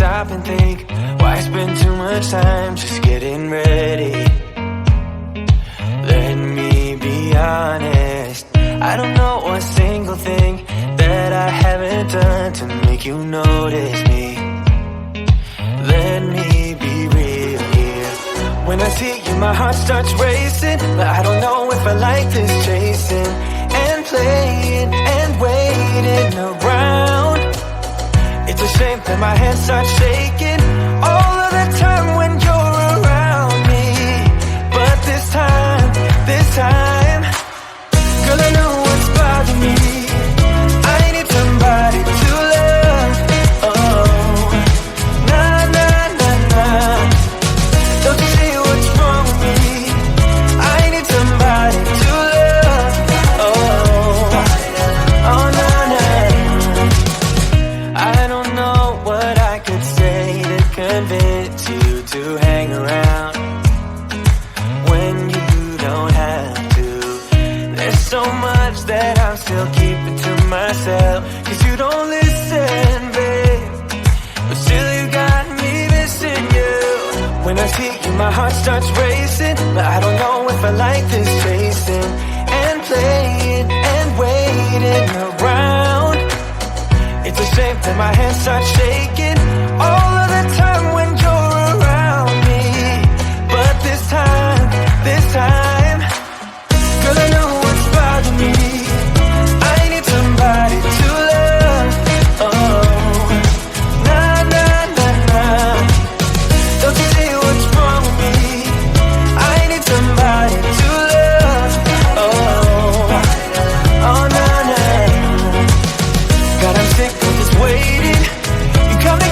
stop and think, why spend too much time just getting ready? Let me be honest, I don't know a single thing that I haven't done to make you notice me. Let me be real here. When I see you, my heart starts racing, but I don't know if I like this chasing and playing and waiting around. It's a shame that my hands start shaking all of the time when you're around me. But this time, girl, I know what's bothering me. I need somebody to love. Oh, nah, nah, nah, nah. Don't you see what's wrong with me? I need somebody to love. Oh, oh, nah, nah. I don't know what I could say to convince you to hang around when you don't have to. There's so much that I'm still keeping to myself, 'cause you don't listen, babe. But still you got me missing you. When I see you, my heart starts racing, but I don't know if I like this chasing and playing and waiting around. It's a shame that my hands start shaking all of the time when you're around me. But this time, girl, I know what's bothering me. I need somebody to love. Oh, nah, nah, nah, nah. Don't you see what's wrong with me? I need somebody to love. Oh, oh, nah, nah. God, I'm sick of this waiting. You come to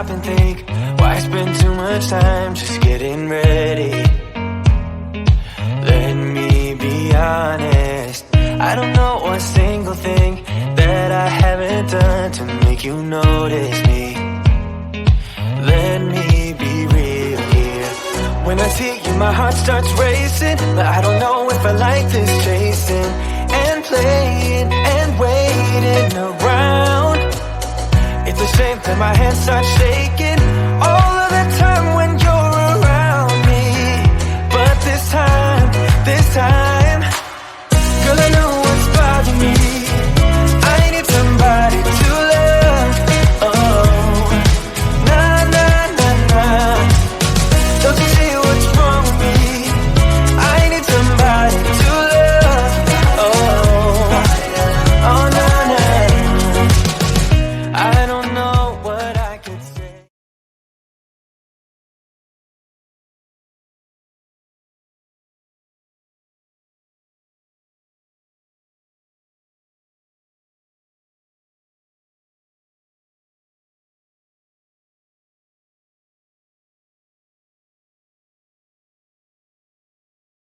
stop and think, why spend too much time just getting ready? Let me be honest, I don't know one single thing that I haven't done to make you notice me. Let me be real here. When I see you, my heart starts racing, but I don't know if I like this chasing and playing and waiting around. It's a shame that my hands start shaking all of the time.